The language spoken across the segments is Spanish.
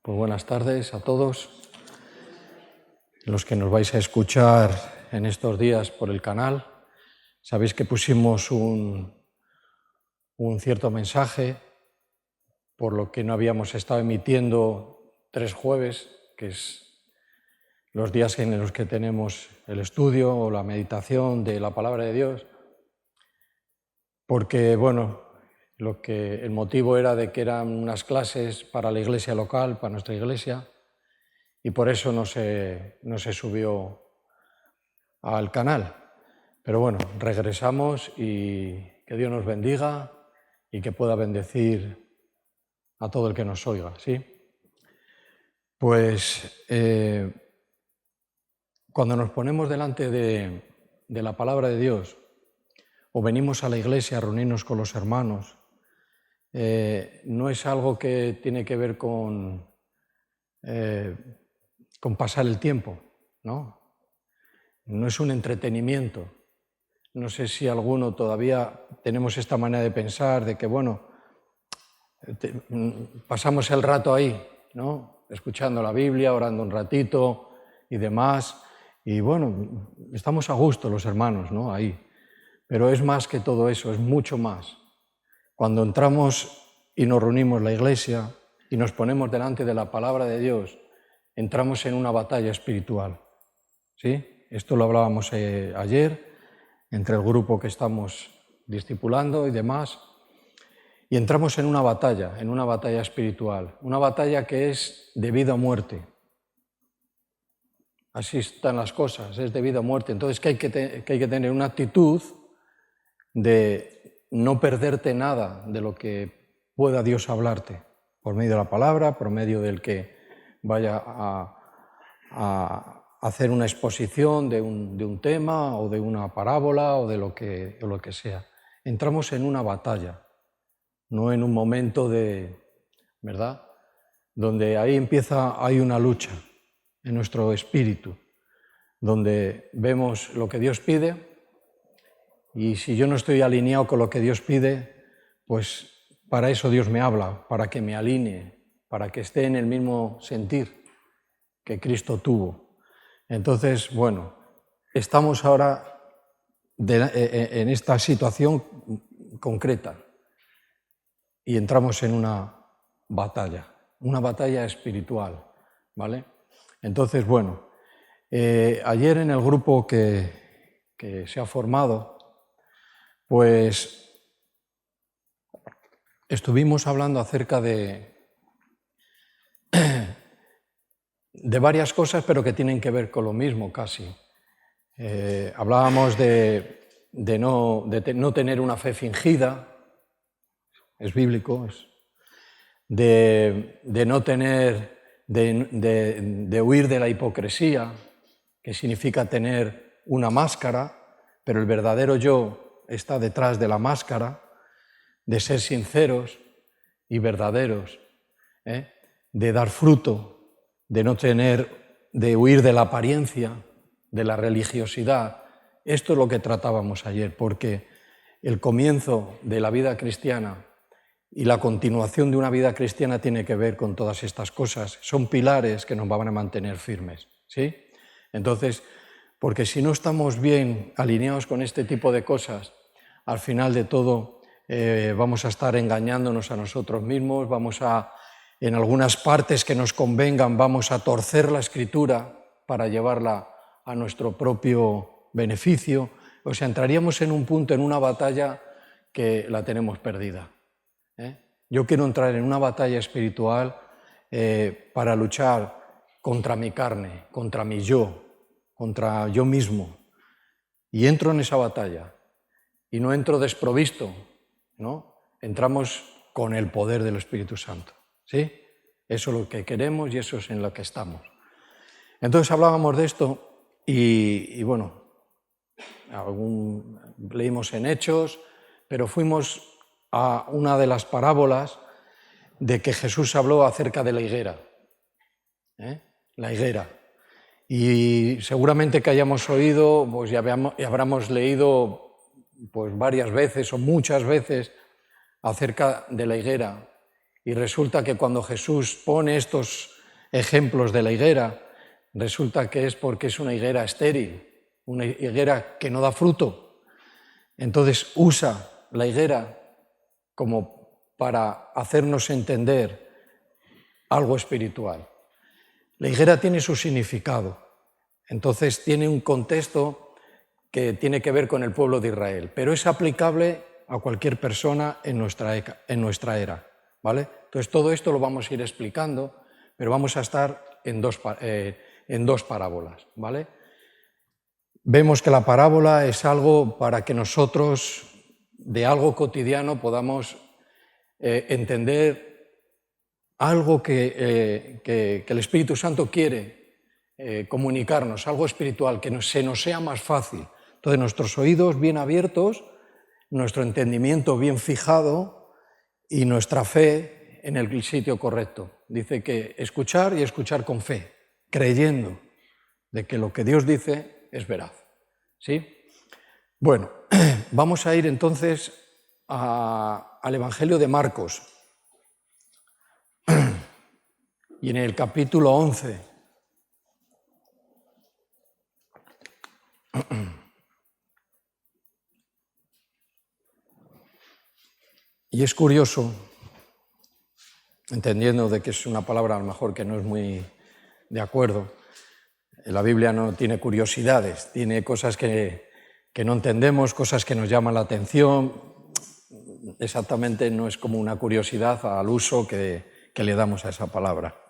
Pues buenas tardes a todos los que nos vais a escuchar en estos días por el canal. Sabéis que pusimos un cierto mensaje, por lo que no habíamos estado emitiendo 3 jueves, que es los días en los que tenemos el estudio o la meditación de la palabra de Dios, porque, bueno, el motivo era de que eran unas clases para la iglesia local, para nuestra iglesia, y por eso no se subió al canal. Pero bueno, regresamos y que Dios nos bendiga y que pueda bendecir a todo el que nos oiga, ¿sí? Pues cuando nos ponemos delante de la palabra de Dios o venimos a la iglesia a reunirnos con los hermanos, no es algo que tiene que ver con pasar el tiempo, ¿no? No es un entretenimiento. No sé si alguno todavía tenemos esta manera de pensar, de que, bueno, pasamos el rato ahí, ¿no? Escuchando la Biblia, orando un ratito y demás, y bueno, estamos a gusto los hermanos, ¿no? Ahí. Pero es más que todo eso, es mucho más. Cuando entramos y nos reunimos en la iglesia y nos ponemos delante de la palabra de Dios, entramos en una batalla espiritual, ¿sí? Esto lo hablábamos ayer entre el grupo que estamos discipulando y demás, y entramos en una batalla espiritual, una batalla que es de vida o muerte. Así están las cosas, es de vida o muerte. Entonces que hay que tener una actitud de no perderte nada de lo que pueda Dios hablarte, por medio de la palabra, por medio del que vaya a hacer una exposición de un tema o de una parábola o de lo que sea. Entramos en una batalla, no en un momento ¿verdad? Donde ahí hay una lucha en nuestro espíritu, donde vemos lo que Dios pide, y si yo no estoy alineado con lo que Dios pide, pues para eso Dios me habla, para que me alinee, para que esté en el mismo sentir que Cristo tuvo. Entonces, bueno, estamos ahora en esta situación concreta y entramos en una batalla espiritual, ¿vale? Entonces, bueno, ayer en el grupo que se ha formado, pues estuvimos hablando acerca de varias cosas, pero que tienen que ver con lo mismo casi. Hablábamos de no tener una fe fingida, es bíblico, de no tener, de huir de la hipocresía, que significa tener una máscara, pero el verdadero yo está detrás de la máscara, de ser sinceros y verdaderos, de dar fruto, de huir de la apariencia, de la religiosidad. Esto es lo que tratábamos ayer, porque el comienzo de la vida cristiana y la continuación de una vida cristiana tiene que ver con todas estas cosas. Son pilares que nos van a mantener firmes, ¿sí? Entonces, porque si no estamos bien alineados con este tipo de cosas, al final de todo vamos a estar engañándonos a nosotros mismos, en algunas partes que nos convengan, vamos a torcer la Escritura para llevarla a nuestro propio beneficio. O sea, entraríamos en un punto, en una batalla que la tenemos perdida. Yo quiero entrar en una batalla espiritual para luchar contra mi carne, contra mi yo, contra yo mismo. Y entro en esa batalla. Y no entro desprovisto, ¿no? Entramos con el poder del Espíritu Santo, ¿sí? Eso es lo que queremos y eso es en lo que estamos. Entonces hablábamos de esto y bueno, leímos en Hechos, pero fuimos a una de las parábolas de que Jesús habló acerca de la higuera. La higuera. Y seguramente que hayamos oído, pues ya habremos leído pues varias veces o muchas veces acerca de la higuera. Y resulta que cuando Jesús pone estos ejemplos de la higuera, resulta que es porque es una higuera estéril, una higuera que no da fruto. Entonces usa la higuera como para hacernos entender algo espiritual. La higuera tiene su significado, entonces tiene un contexto que tiene que ver con el pueblo de Israel, pero es aplicable a cualquier persona en nuestra era, ¿vale? Entonces todo esto lo vamos a ir explicando, pero vamos a estar en dos parábolas, ¿vale? Vemos que la parábola es algo para que nosotros de algo cotidiano podamos entender algo que el Espíritu Santo quiere comunicarnos, algo espiritual, que se nos sea más fácil. Entonces, nuestros oídos bien abiertos, nuestro entendimiento bien fijado y nuestra fe en el sitio correcto. Dice que escuchar y escuchar con fe, creyendo de que lo que Dios dice es veraz. ¿Sí? Bueno, vamos a ir entonces al Evangelio de Marcos. Y en el capítulo 11, y es curioso, entendiendo de que es una palabra a lo mejor que no es muy de acuerdo, la Biblia no tiene curiosidades, tiene cosas que no entendemos, cosas que nos llaman la atención, exactamente no es como una curiosidad al uso que le damos a esa palabra.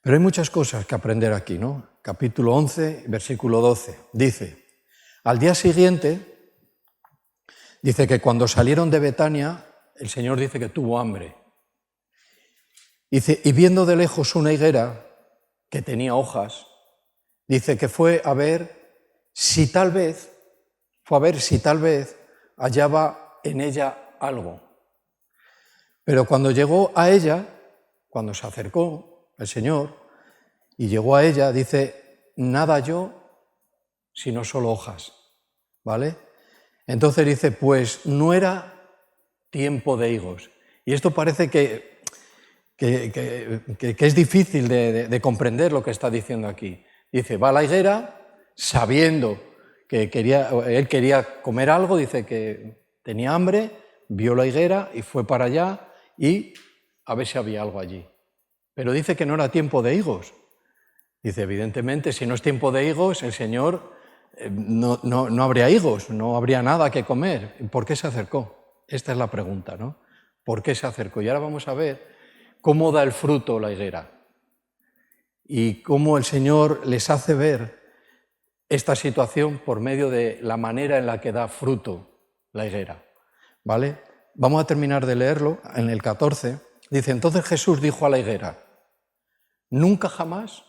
Pero hay muchas cosas que aprender aquí, ¿no? Capítulo 11, versículo 12, dice, al día siguiente, dice que cuando salieron de Betania, el Señor dice que tuvo hambre. Dice, y viendo de lejos una higuera que tenía hojas, dice que fue a ver si tal vez hallaba en ella algo. Pero cuando llegó a ella, cuando se acercó el Señor y llegó a ella, dice, nada halló sino solo hojas, ¿vale? Entonces dice, pues no era tiempo de higos. Y esto parece que es difícil de comprender lo que está diciendo aquí. Dice, va a la higuera sabiendo que él quería comer algo, dice que tenía hambre, vio la higuera y fue para allá y a ver si había algo allí. Pero dice que no era tiempo de higos. Dice, evidentemente, si no es tiempo de higos, el Señor no habría higos, no habría nada que comer. ¿Por qué se acercó? Esta es la pregunta, ¿no? ¿Por qué se acercó? Y ahora vamos a ver cómo da el fruto la higuera y cómo el Señor les hace ver esta situación por medio de la manera en la que da fruto la higuera, ¿vale? Vamos a terminar de leerlo en el 14. Dice, entonces Jesús dijo a la higuera, nunca jamás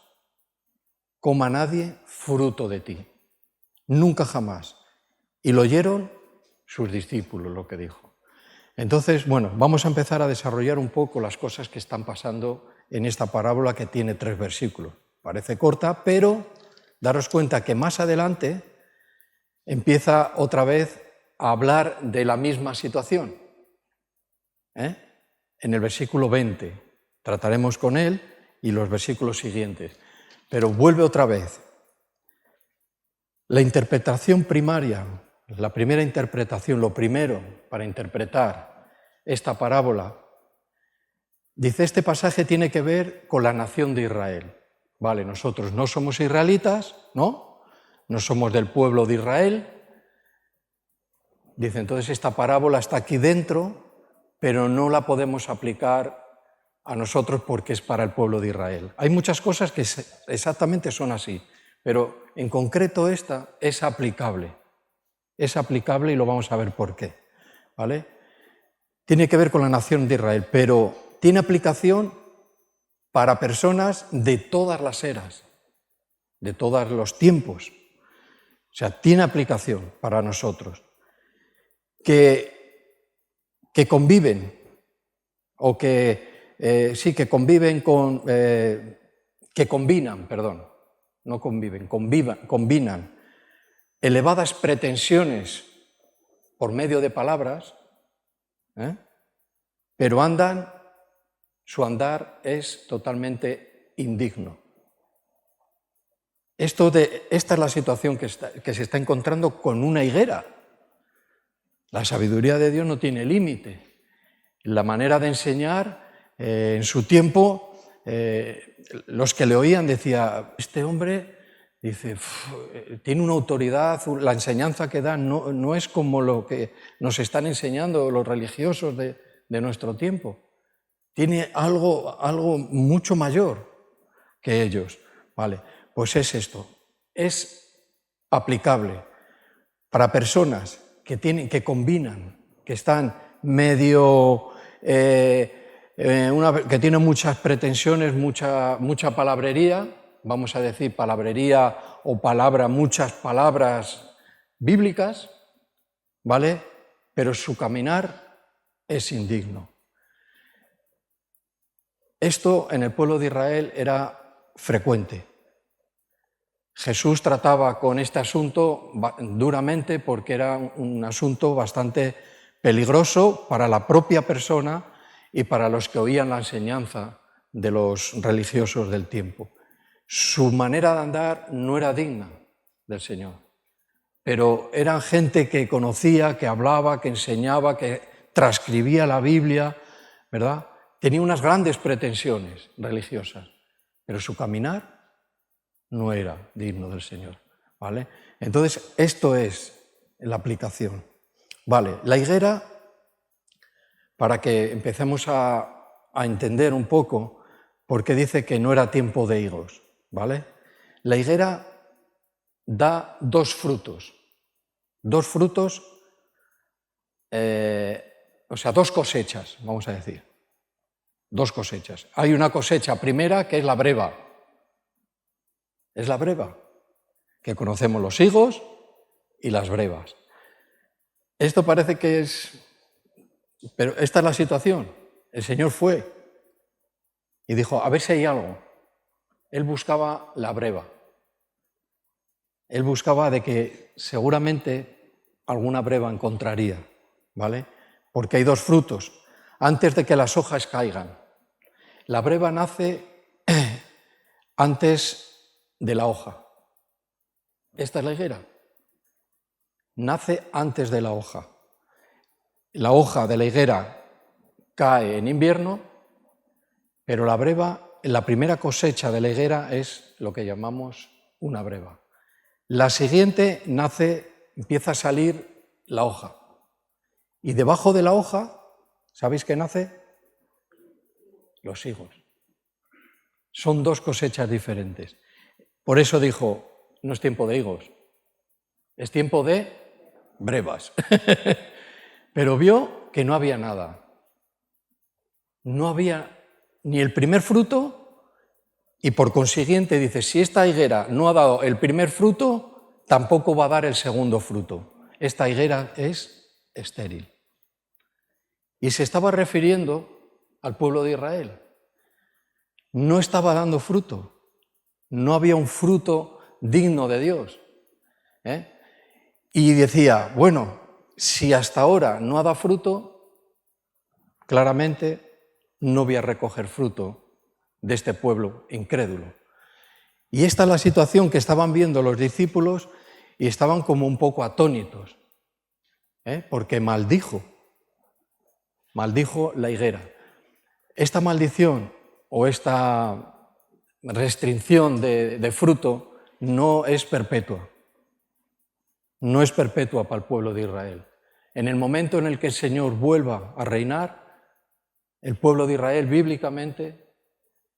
coma nadie fruto de ti, nunca jamás. Y lo oyeron sus discípulos lo que dijo. Entonces, bueno, vamos a empezar a desarrollar un poco las cosas que están pasando en esta parábola que tiene 3 versículos. Parece corta, pero daros cuenta que más adelante empieza otra vez a hablar de la misma situación. En el versículo 20 trataremos con él y los versículos siguientes. Pero vuelve otra vez. La interpretación primaria, la primera interpretación, lo primero para interpretar esta parábola, dice, este pasaje tiene que ver con la nación de Israel. Vale, nosotros no somos israelitas, ¿no? No somos del pueblo de Israel. Dice, entonces esta parábola está aquí dentro, pero no la podemos aplicar a nosotros porque es para el pueblo de Israel. Hay muchas cosas que exactamente son así, pero en concreto esta es aplicable. Es aplicable y lo vamos a ver por qué, ¿vale? Tiene que ver con la nación de Israel, pero tiene aplicación para personas de todas las eras, de todos los tiempos. O sea, tiene aplicación para nosotros. Que conviven, o que conviven con... que combinan, perdón, no conviven, combinan elevadas pretensiones por medio de palabras, pero su andar es totalmente indigno. Esta es la situación que se está encontrando con una higuera. La sabiduría de Dios no tiene límite. La manera de enseñar, en su tiempo, los que le oían decían, este hombre, dice, tiene una autoridad, la enseñanza que da no es como lo que nos están enseñando los religiosos de nuestro tiempo. Tiene algo mucho mayor que ellos. Vale, pues es esto. Es aplicable para personas que combinan, que están medio, que tienen muchas pretensiones, mucha palabrería, vamos a decir palabrería o muchas palabras bíblicas, ¿vale? Pero su caminar es indigno. Esto en el pueblo de Israel era frecuente. Jesús trataba con este asunto duramente porque era un asunto bastante peligroso para la propia persona y para los que oían la enseñanza de los religiosos del tiempo. Su manera de andar no era digna del Señor, pero eran gente que conocía, que hablaba, que enseñaba, que transcribía la Biblia, ¿verdad? Tenía unas grandes pretensiones religiosas, pero su caminar no era digno del Señor, ¿vale? Entonces, esto es la aplicación. Vale, la higuera, para que empecemos a entender un poco por qué dice que no era tiempo de higos, ¿vale? La higuera da dos frutos, dos cosechas, vamos a decir, dos cosechas. Hay una cosecha primera que es la breva. Es la breva, que conocemos los higos y las brevas. Esto parece que es... Pero esta es la situación. El Señor fue y dijo, a ver si hay algo. Él buscaba la breva. Él buscaba de que seguramente alguna breva encontraría, ¿vale? Porque hay dos frutos. Antes de que las hojas caigan. La breva nace antes de la hoja. Esta es la higuera. Nace antes de la hoja. La hoja de la higuera cae en invierno, pero la breva, la primera cosecha de la higuera es lo que llamamos una breva. La siguiente empieza a salir la hoja. Y debajo de la hoja, ¿sabéis qué nace? Los higos. Son dos cosechas diferentes. Por eso dijo, no es tiempo de higos, es tiempo de brevas. Pero vio que no había nada. No había ni el primer fruto y por consiguiente dice, si esta higuera no ha dado el primer fruto, tampoco va a dar el segundo fruto. Esta higuera es estéril. Y se estaba refiriendo al pueblo de Israel. No estaba dando fruto. No había un fruto digno de Dios. Y decía, bueno, si hasta ahora no ha dado fruto, claramente no voy a recoger fruto de este pueblo incrédulo. Y esta es la situación que estaban viendo los discípulos y estaban como un poco atónitos, porque maldijo la higuera. Esta maldición o esta restricción de fruto no es perpetua. No es perpetua para el pueblo de Israel. En el momento en el que el Señor vuelva a reinar, el pueblo de Israel bíblicamente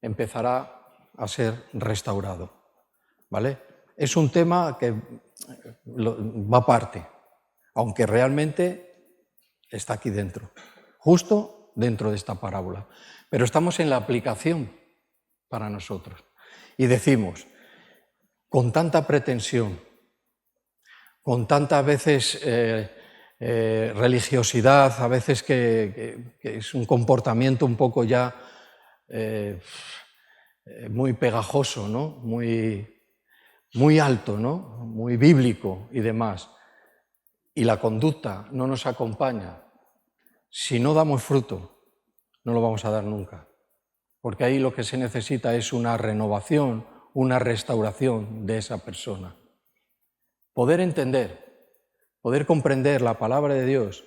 empezará a ser restaurado. ¿Vale? Es un tema que va aparte, aunque realmente está aquí dentro, justo dentro de esta parábola. Pero estamos en la aplicación para nosotros. Y decimos, con tanta pretensión, con tantas veces religiosidad, a veces que es un comportamiento un poco ya muy pegajoso, ¿no? Muy alto, ¿no? Muy bíblico y demás. Y la conducta no nos acompaña. Si no damos fruto, no lo vamos a dar nunca. porque ahí lo que se necesita es una renovación, una restauración de esa persona. Poder entender, poder comprender la palabra de Dios,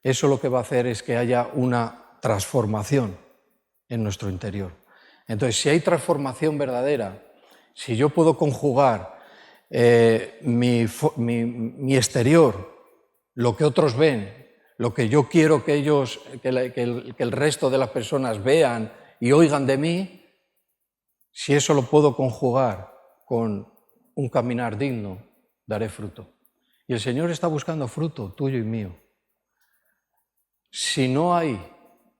eso lo que va a hacer es que haya una transformación en nuestro interior. Entonces, si hay transformación verdadera, si yo puedo conjugar mi exterior, lo que otros ven, lo que yo quiero que el resto de las personas vean y oigan de mí, si eso lo puedo conjugar con un caminar digno, daré fruto. Y el Señor está buscando fruto tuyo y mío. Si no hay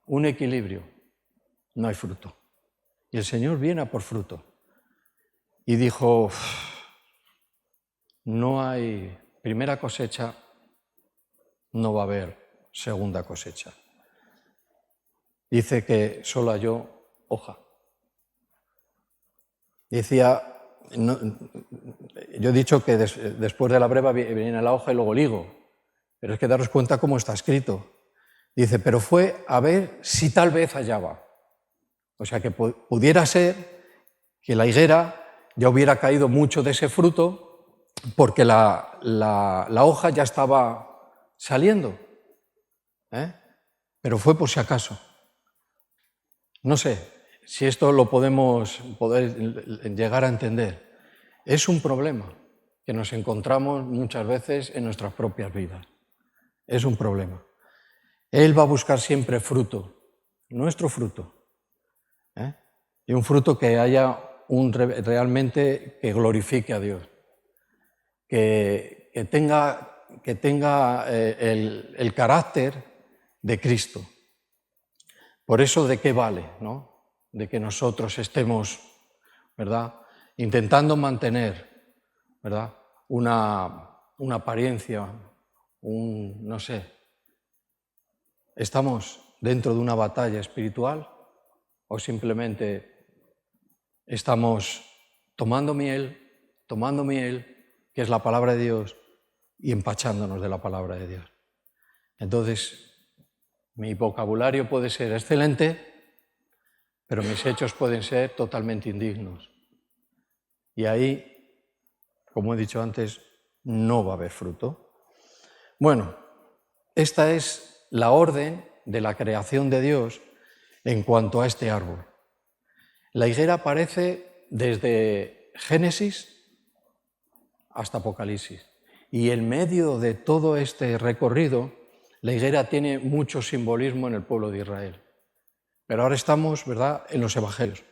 un equilibrio, no hay fruto. Y el Señor viene a por fruto. Y dijo, no hay primera cosecha, no va a haber segunda cosecha. Dice que solo halló hoja. Decía, yo he dicho que después de la breva viene la hoja y luego el higo, pero es que daros cuenta cómo está escrito. Dice, pero fue a ver si tal vez hallaba. O sea, que pudiera ser que la higuera ya hubiera caído mucho de ese fruto porque la hoja ya estaba saliendo. Pero fue por si acaso. No sé si esto lo podemos llegar a entender. Es un problema que nos encontramos muchas veces en nuestras propias vidas. Es un problema. Él va a buscar siempre fruto, nuestro fruto. Y un fruto que haya realmente que glorifique a Dios, que tenga el carácter de Cristo. Por eso, ¿de qué vale, no? De que nosotros estemos, ¿verdad?, intentando mantener, ¿verdad?, una apariencia, no sé. ¿Estamos dentro de una batalla espiritual o simplemente estamos tomando miel, que es la palabra de Dios, y empachándonos de la palabra de Dios? Entonces, mi vocabulario puede ser excelente, pero mis hechos pueden ser totalmente indignos. Y ahí, como he dicho antes, no va a haber fruto. Bueno, esta es la orden de la creación de Dios en cuanto a este árbol. La higuera aparece desde Génesis hasta Apocalipsis. Y en medio de todo este recorrido, la higuera tiene mucho simbolismo en el pueblo de Israel. Pero ahora estamos, ¿verdad?, en los evangelios,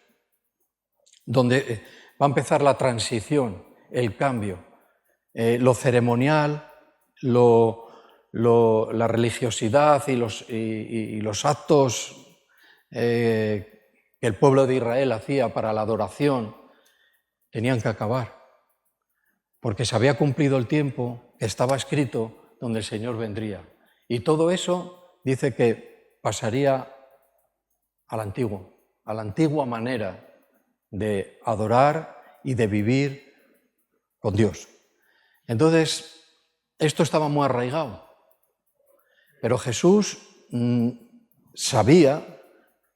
donde va a empezar la transición, el cambio, lo ceremonial, la religiosidad y los actos que el pueblo de Israel hacía para la adoración tenían que acabar, porque se había cumplido el tiempo que estaba escrito donde el Señor vendría. Y todo eso dice que pasaría a la antigua manera de adorar y de vivir con Dios. Entonces, esto estaba muy arraigado. Pero Jesús sabía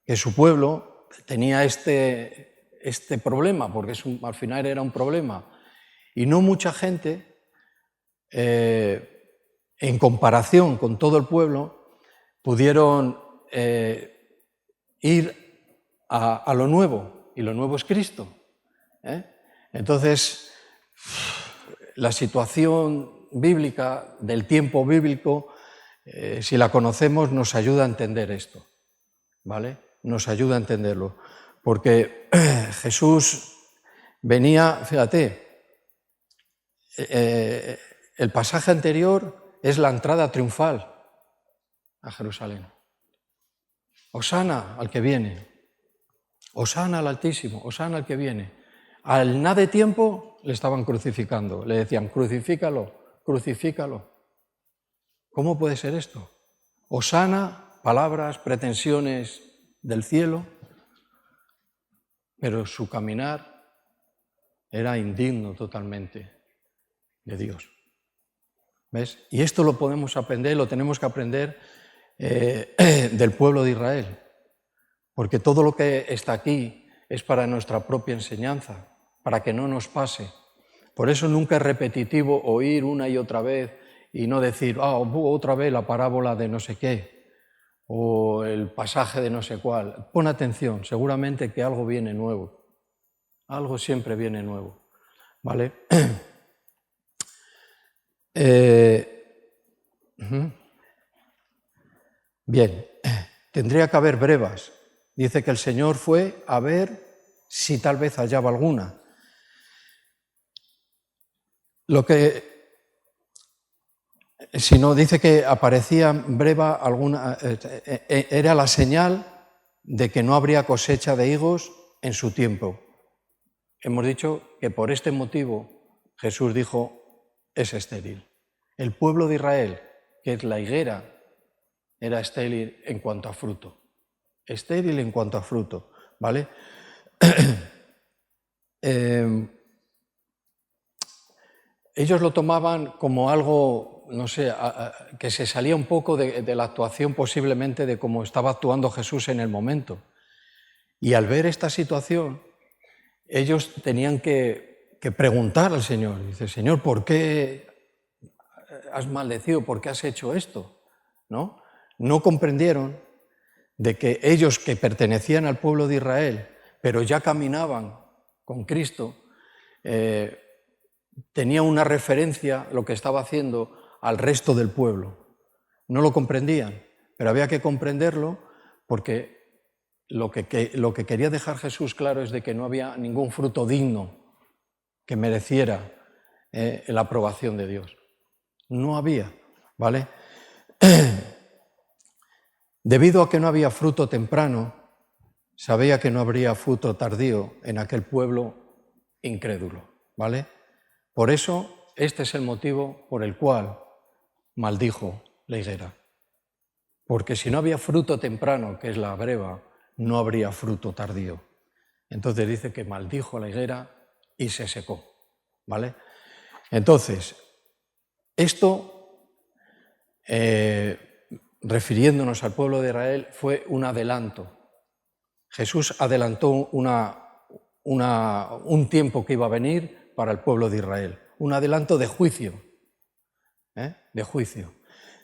que su pueblo tenía este problema, porque al final era un problema. Y no mucha gente, en comparación con todo el pueblo, pudieron ir a lo nuevo, y lo nuevo es Cristo. Entonces, la situación bíblica, del tiempo bíblico, si la conocemos, nos ayuda a entender esto, ¿vale? Nos ayuda a entenderlo, porque Jesús venía, fíjate, el pasaje anterior es la entrada triunfal a Jerusalén. Hosana al que viene, hosana al Altísimo, hosana al que viene. Al nada de tiempo le estaban crucificando, le decían, crucifícalo, crucifícalo. ¿Cómo puede ser esto? Hosana, palabras, pretensiones del cielo, pero su caminar era indigno totalmente de Dios. ¿Ves? Y esto lo podemos aprender, lo tenemos que aprender del pueblo de Israel. porque todo lo que está aquí es para nuestra propia enseñanza, para que no nos pase. Por eso nunca es repetitivo oír una y otra vez y no decir, otra vez la parábola de no sé qué, o el pasaje de no sé cuál. Pon atención, seguramente que algo viene nuevo. Algo siempre viene nuevo, ¿vale? Bien, tendría que haber brevas. Dice que el Señor fue a ver si tal vez hallaba alguna. Si no, dice que aparecía breva alguna, era la señal de que no habría cosecha de higos en su tiempo. Hemos dicho que por este motivo Jesús dijo, es estéril. El pueblo de Israel, que es la higuera, era estéril en cuanto a fruto. Estéril en cuanto a fruto, ¿vale? Ellos lo tomaban como algo, no sé, que se salía un poco de la actuación posiblemente de cómo estaba actuando Jesús en el momento. Y al ver esta situación, ellos tenían que preguntar al Señor. Dice, Señor, ¿por qué has maldecido? ¿Por qué has hecho esto? ¿No? No comprendieron de que ellos que pertenecían al pueblo de Israel, pero ya caminaban con Cristo, tenía una referencia, lo que estaba haciendo, al resto del pueblo. No lo comprendían, pero había que comprenderlo porque lo que quería dejar Jesús claro es de que no había ningún fruto digno que mereciera la aprobación de Dios. No había, ¿vale? Debido a que no había fruto temprano, sabía que no habría fruto tardío en aquel pueblo incrédulo, ¿vale? Por eso, este es el motivo por el cual maldijo la higuera. Porque si no había fruto temprano, que es la breva, no habría fruto tardío. Entonces dice que maldijo la higuera y se secó, ¿vale? Entonces, esto, refiriéndonos al pueblo de Israel, fue un adelanto. Jesús adelantó un tiempo que iba a venir para el pueblo de Israel, un adelanto de juicio, de juicio.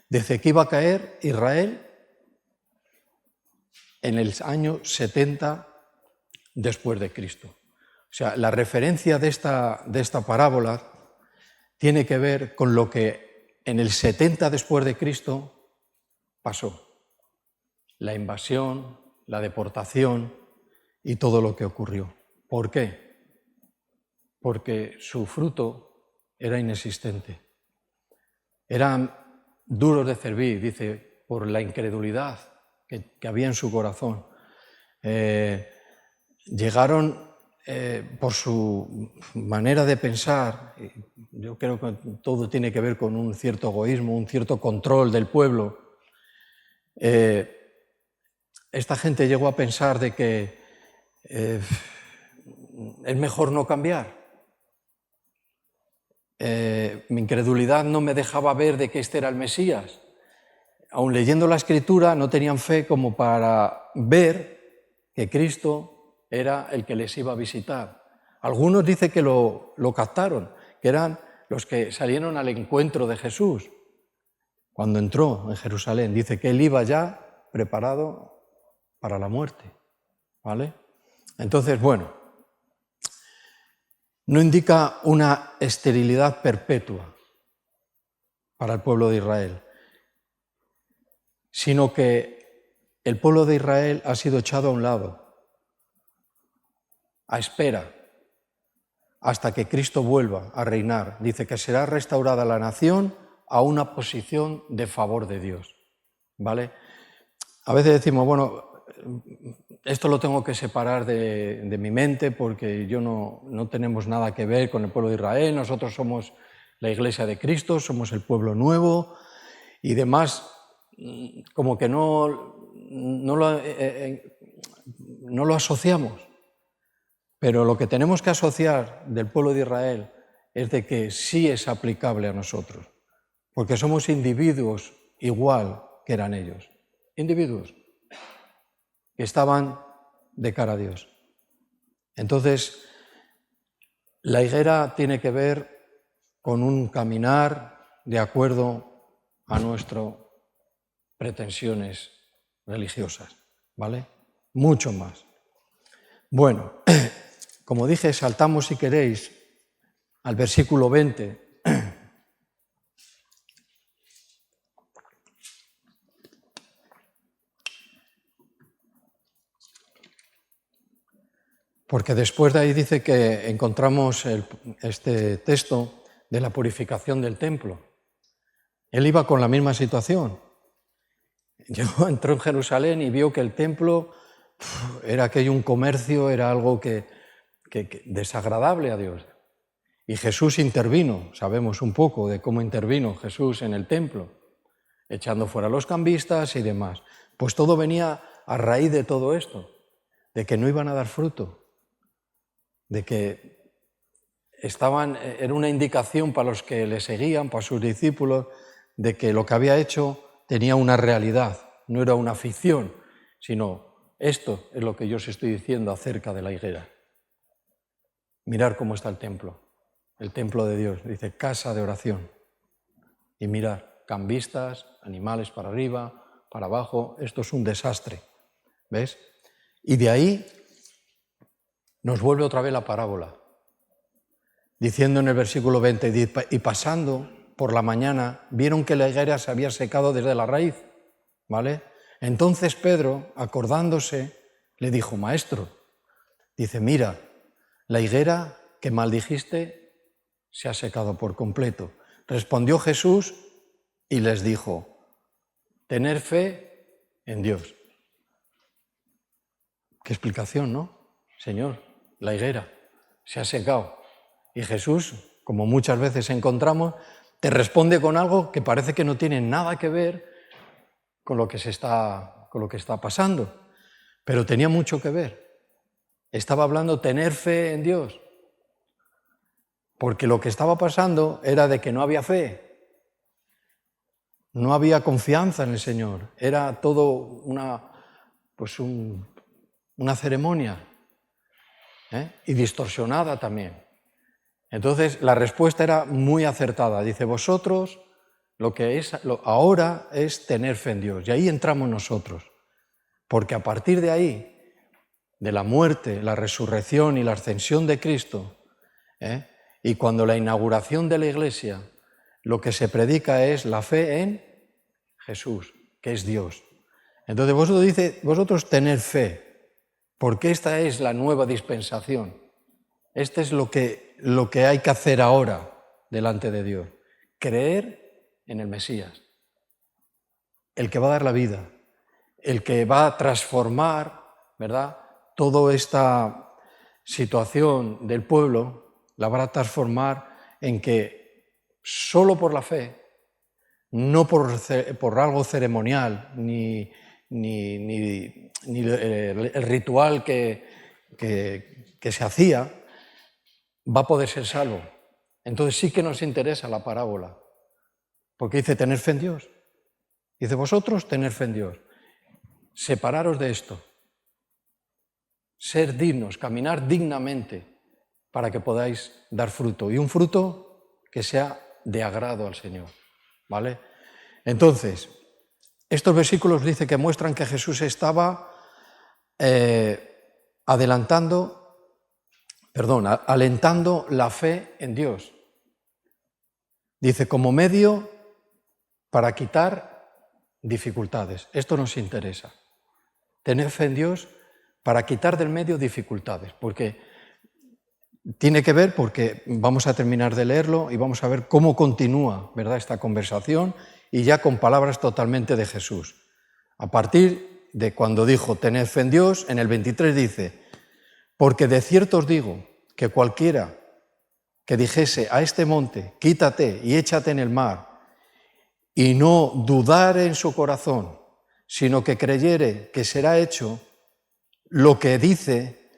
Desde que iba a caer Israel en el año 70 después de Cristo. O sea, la referencia de esta parábola tiene que ver con lo que en el 70 después de Cristo pasó. La invasión, la deportación y todo lo que ocurrió. ¿Por qué? Porque su fruto era inexistente. Eran duros de servir, dice, por la incredulidad que había en su corazón. Llegaron por su manera de pensar, yo creo que todo tiene que ver con un cierto egoísmo, un cierto control del pueblo. Esta gente llegó a pensar de que es mejor no cambiar. Mi incredulidad no me dejaba ver de que este era el Mesías. Aun leyendo la Escritura no tenían fe como para ver que Cristo era el que les iba a visitar. Algunos dicen que lo captaron, que eran los que salieron al encuentro de Jesús cuando entró en Jerusalén. Dice que él iba ya preparado para la muerte, ¿vale? Entonces, bueno, no indica una esterilidad perpetua para el pueblo de Israel, sino que el pueblo de Israel ha sido echado a un lado, a espera, hasta que Cristo vuelva a reinar. Dice que será restaurada la nación a una posición de favor de Dios, ¿vale? A veces decimos, bueno, esto lo tengo que separar de mi mente porque yo no tenemos nada que ver con el pueblo de Israel, nosotros somos la Iglesia de Cristo, somos el pueblo nuevo y demás, como que no lo asociamos. Pero lo que tenemos que asociar del pueblo de Israel es de que sí es aplicable a nosotros, porque somos individuos igual que eran ellos, individuos. que estaban de cara a Dios. Entonces, la higuera tiene que ver con un caminar de acuerdo a nuestras pretensiones religiosas, ¿vale? Mucho más. Bueno, como dije, saltamos, si queréis, al versículo 20. Porque después de ahí dice que encontramos este texto de la purificación del templo. Él iba con la misma situación. Entró en Jerusalén y vio que el templo era aquello un comercio, era algo que desagradable a Dios. Y Jesús intervino, sabemos un poco de cómo intervino Jesús en el templo, echando fuera a los cambistas y demás. Pues todo venía a raíz de todo esto, de que no iban a dar fruto, de que era una indicación para los que le seguían, para sus discípulos, de que lo que había hecho tenía una realidad, no era una ficción, sino esto es lo que yo os estoy diciendo acerca de la higuera. Mirar cómo está el templo de Dios, dice casa de oración. Y mirar, cambistas, animales para arriba, para abajo, esto es un desastre, ¿ves? Y de ahí nos vuelve otra vez la parábola, diciendo en el versículo 20, y pasando por la mañana, vieron que la higuera se había secado desde la raíz, ¿vale? Entonces Pedro, acordándose, le dijo, Maestro, dice, mira, la higuera que maldijiste se ha secado por completo. Respondió Jesús y les dijo, tener fe en Dios. Qué explicación, ¿no? Señor, la higuera se ha secado. Y Jesús, como muchas veces encontramos, te responde con algo que parece que no tiene nada que ver con lo que está pasando, pero tenía mucho que ver. Estaba hablando tener fe en Dios, porque lo que estaba pasando era de que no había fe, no había confianza en el Señor, era todo una ceremonia, y distorsionada también. Entonces la respuesta era muy acertada, dice, vosotros ahora es tener fe en Dios, y ahí entramos nosotros, porque a partir de ahí, de la muerte, la resurrección y la ascensión de Cristo, y cuando la inauguración de la Iglesia, lo que se predica es la fe en Jesús, que es Dios. Entonces vosotros tener fe, porque esta es la nueva dispensación. Este es lo que hay que hacer ahora delante de Dios. Creer en el Mesías, el que va a dar la vida, el que va a transformar, ¿verdad?, toda esta situación del pueblo, la va a transformar en que solo por la fe, no por algo ceremonial, ni el ritual que se hacía, va a poder ser salvo. Entonces sí que nos interesa la parábola, porque dice tener fe en Dios. Dice vosotros tener fe en Dios. Separaros de esto. Ser dignos, caminar dignamente para que podáis dar fruto. Y un fruto que sea de agrado al Señor, ¿vale? Entonces, estos versículos dice que muestran que Jesús estaba alentando la fe en Dios. Dice, como medio para quitar dificultades. Esto nos interesa. Tener fe en Dios para quitar del medio dificultades, porque tiene que ver, porque vamos a terminar de leerlo y vamos a ver cómo continúa, ¿verdad?, esta conversación, y ya con palabras totalmente de Jesús. A partir de cuando dijo tener fe en Dios, en el 23 dice, porque de cierto os digo que cualquiera que dijese a este monte, quítate y échate en el mar, y no dudare en su corazón, sino que creyere que será hecho lo que dice,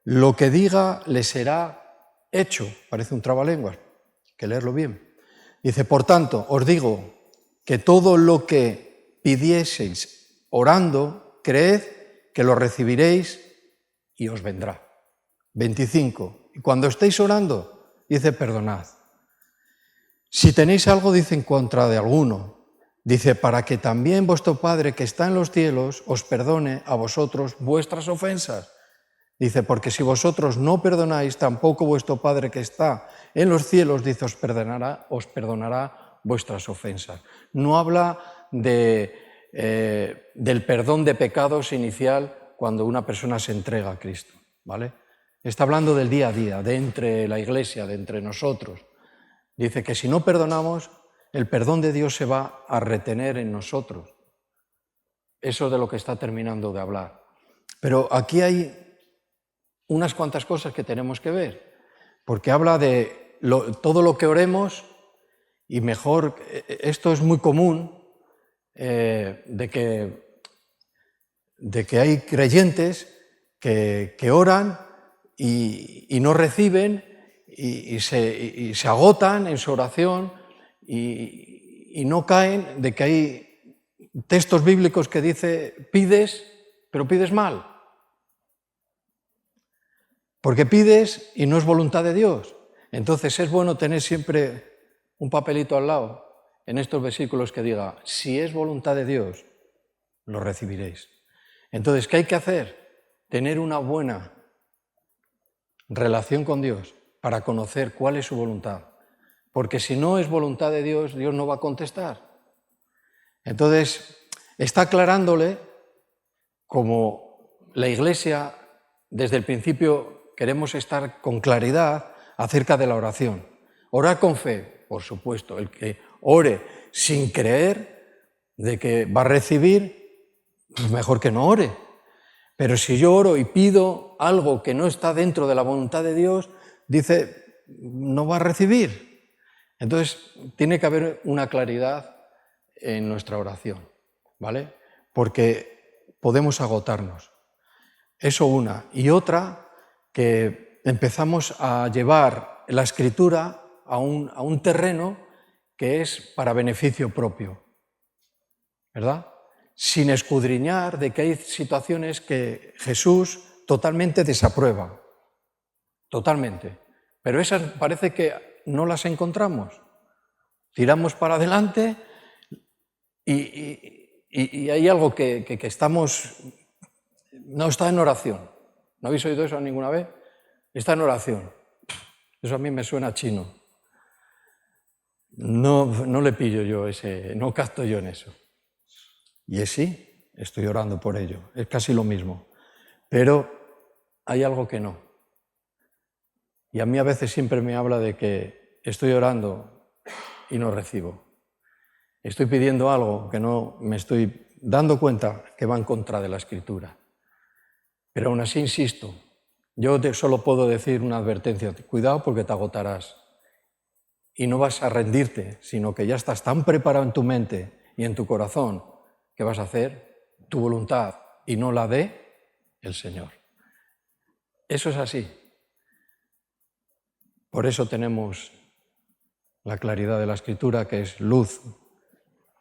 lo que diga le será hecho. Parece un trabalenguas, hay que leerlo bien. Dice, por tanto, os digo que todo lo que pidieseis orando, creed que lo recibiréis y os vendrá. 25. Y cuando estéis orando, dice, perdonad. Si tenéis algo, dice, en contra de alguno, dice, para que también vuestro Padre que está en los cielos os perdone a vosotros vuestras ofensas. Dice, porque si vosotros no perdonáis, tampoco vuestro Padre que está en los cielos, dice, os perdonará vuestras ofensas. No habla del perdón de pecados inicial cuando una persona se entrega a Cristo, ¿vale? Está hablando del día a día, de entre la Iglesia, de entre nosotros. Dice que si no perdonamos, el perdón de Dios se va a retener en nosotros. Eso es de lo que está terminando de hablar. Pero aquí hay unas cuantas cosas que tenemos que ver, porque habla de todo lo que oremos, y mejor, esto es muy común, de que hay creyentes que oran y no reciben y se agotan en su oración y no caen, de que hay textos bíblicos que dice pides, pero pides mal. Porque pides y no es voluntad de Dios. Entonces es bueno tener siempre un papelito al lado en estos versículos que diga, si es voluntad de Dios, lo recibiréis. Entonces, ¿qué hay que hacer? Tener una buena relación con Dios para conocer cuál es su voluntad. Porque si no es voluntad de Dios, Dios no va a contestar. Entonces, está aclarándole, como la Iglesia desde el principio queremos estar con claridad acerca de la oración. Orar con fe, por supuesto. El que ore sin creer de que va a recibir, pues mejor que no ore. Pero si yo oro y pido algo que no está dentro de la voluntad de Dios, dice, no va a recibir. Entonces, tiene que haber una claridad en nuestra oración, ¿vale? Porque podemos agotarnos. Eso una. Y otra, que empezamos a llevar la Escritura a un terreno que es para beneficio propio, ¿verdad? Sin escudriñar de que hay situaciones que Jesús totalmente desaprueba, totalmente. Pero esas parece que no las encontramos. Tiramos para adelante y hay algo que estamos... No está en oración. ¿No habéis oído eso ninguna vez? Está en oración. Eso a mí me suena chino. No le pillo yo no capto yo en eso. Y sí, estoy orando por ello. Es casi lo mismo. Pero hay algo que no. Y a mí a veces siempre me habla de que estoy orando y no recibo. Estoy pidiendo algo que no me estoy dando cuenta que va en contra de la Escritura. Pero aún así insisto, yo solo puedo decir una advertencia, cuidado porque te agotarás y no vas a rendirte, sino que ya estás tan preparado en tu mente y en tu corazón que vas a hacer tu voluntad y no la de el Señor. Eso es así. Por eso tenemos la claridad de la Escritura, que es luz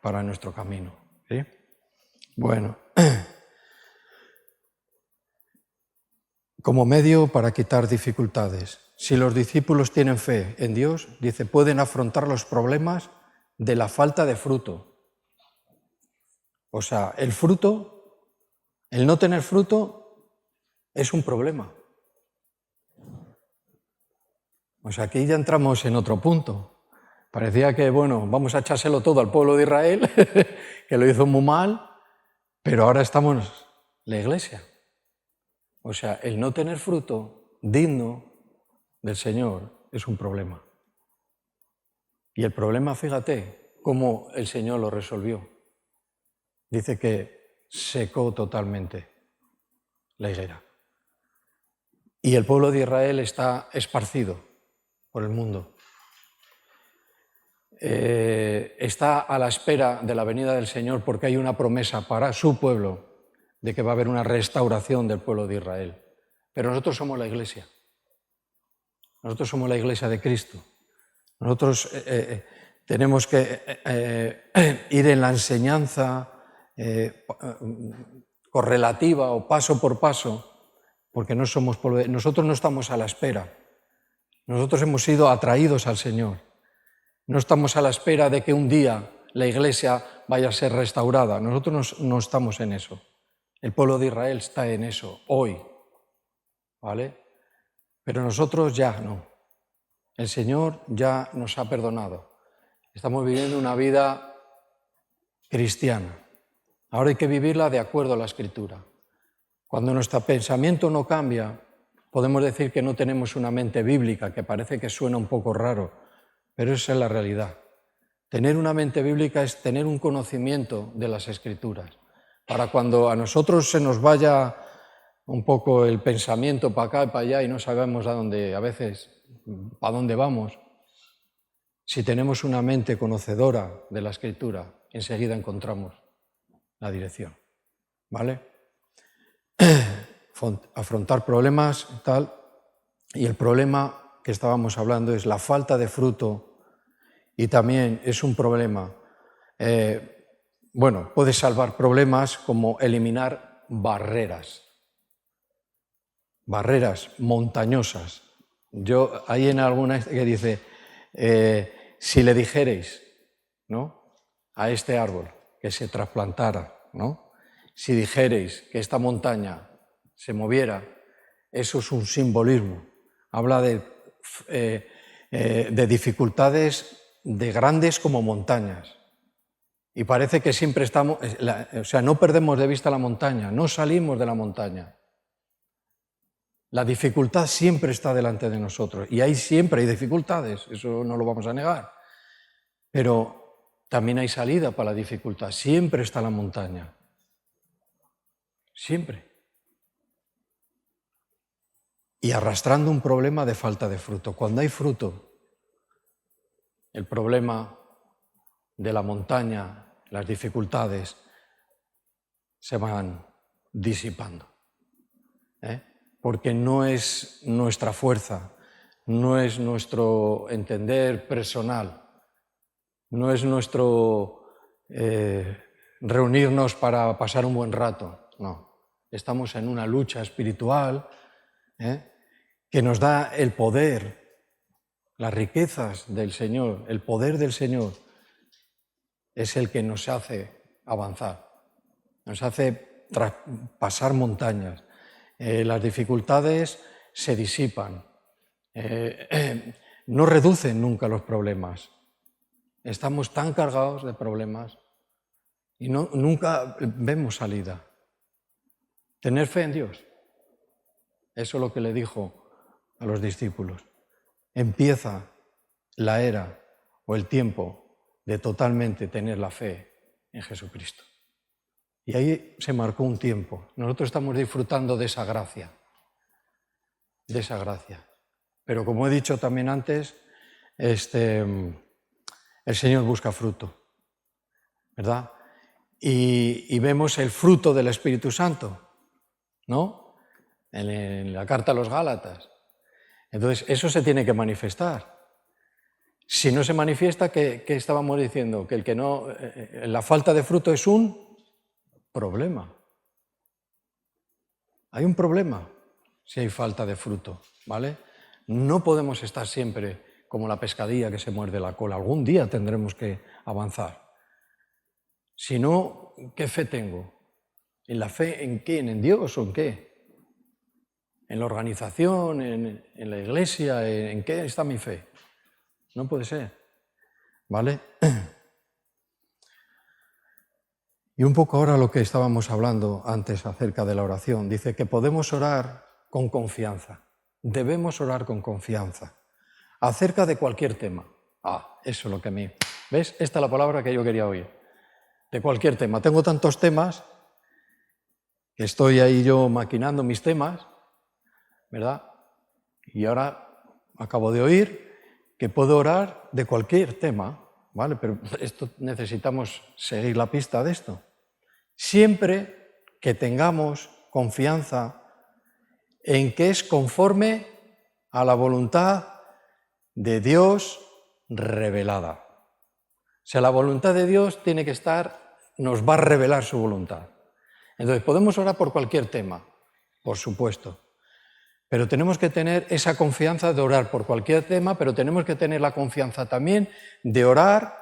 para nuestro camino, ¿sí? Bueno, como medio para quitar dificultades. Si los discípulos tienen fe en Dios, dice, pueden afrontar los problemas de la falta de fruto. O sea, el fruto, el no tener fruto, es un problema. O sea, aquí ya entramos en otro punto. Parecía que, bueno, vamos a echárselo todo al pueblo de Israel, que lo hizo muy mal, pero ahora estamos la Iglesia. O sea, el no tener fruto digno del Señor es un problema. Y el problema, fíjate, cómo el Señor lo resolvió. Dice que secó totalmente la higuera. Y el pueblo de Israel está esparcido por el mundo. Está a la espera de la venida del Señor porque hay una promesa para su pueblo de que va a haber una restauración del pueblo de Israel. Pero nosotros somos la Iglesia. Nosotros somos la Iglesia de Cristo. Nosotros tenemos que ir en la enseñanza correlativa o paso por paso, porque nosotros no estamos a la espera. Nosotros hemos sido atraídos al Señor. No estamos a la espera de que un día la Iglesia vaya a ser restaurada. Nosotros no estamos en eso. El pueblo de Israel está en eso hoy, ¿vale? Pero nosotros ya no. El Señor ya nos ha perdonado. Estamos viviendo una vida cristiana. Ahora hay que vivirla de acuerdo a la Escritura. Cuando nuestro pensamiento no cambia, podemos decir que no tenemos una mente bíblica, que parece que suena un poco raro, pero esa es la realidad. Tener una mente bíblica es tener un conocimiento de las Escrituras, para cuando a nosotros se nos vaya un poco el pensamiento para acá y para allá y no sabemos a veces, para dónde vamos, si tenemos una mente conocedora de la Escritura, enseguida encontramos la dirección, ¿vale? Afrontar problemas y tal, y el problema que estábamos hablando es la falta de fruto, y también es un problema, puede salvar problemas como eliminar barreras montañosas. Hay en alguna que dice, si le dijerais, ¿no?, a este árbol que se trasplantara, ¿no?, si dijerais que esta montaña se moviera, eso es un simbolismo. Habla de dificultades de grandes como montañas. Y parece que siempre estamos, no perdemos de vista la montaña, no salimos de la montaña. La dificultad siempre está delante de nosotros y siempre hay dificultades, eso no lo vamos a negar. Pero también hay salida para la dificultad, siempre está la montaña. Siempre. Y arrastrando un problema de falta de fruto. Cuando hay fruto, el problema de la montaña, las dificultades, se van disipando. Porque no es nuestra fuerza, no es nuestro entender personal, no es nuestro reunirnos para pasar un buen rato, no. Estamos en una lucha espiritual que nos da el poder, las riquezas del Señor, el poder del Señor es el que nos hace avanzar, nos hace pasar montañas. Las dificultades se disipan, no reducen nunca los problemas. Estamos tan cargados de problemas y nunca vemos salida. Tener fe en Dios, eso es lo que le dijo a los discípulos. Empieza la era o el tiempo de totalmente tener la fe en Jesucristo. Y ahí se marcó un tiempo. Nosotros estamos disfrutando de esa gracia. Pero como he dicho también antes, el Señor busca fruto, ¿verdad? Y vemos el fruto del Espíritu Santo, ¿no? En la carta a los Gálatas. Entonces, eso se tiene que manifestar. Si no se manifiesta, ¿qué estábamos diciendo? Que la falta de fruto es un problema. Hay un problema si hay falta de fruto, ¿vale? No podemos estar siempre como la pescadilla que se muerde la cola. Algún día tendremos que avanzar. Si no, ¿qué fe tengo? ¿En la fe en quién? ¿En Dios o en qué? ¿En la organización? ¿En la iglesia? ¿En qué está mi fe? No puede ser, ¿vale? Y un poco ahora lo que estábamos hablando antes acerca de la oración. Dice que podemos orar con confianza. Debemos orar con confianza. Acerca de cualquier tema. Eso es lo que a mí... ¿Ves? Esta es la palabra que yo quería oír. De cualquier tema. Tengo tantos temas que estoy ahí yo maquinando mis temas, ¿verdad? Y ahora acabo de oír que puedo orar de cualquier tema, ¿vale? Pero necesitamos seguir la pista de esto. Siempre que tengamos confianza en que es conforme a la voluntad de Dios revelada. O sea, la voluntad de Dios tiene que estar, nos va a revelar su voluntad. Entonces, podemos orar por cualquier tema, por supuesto, pero tenemos que tener esa confianza de orar por cualquier tema, pero tenemos que tener la confianza también de orar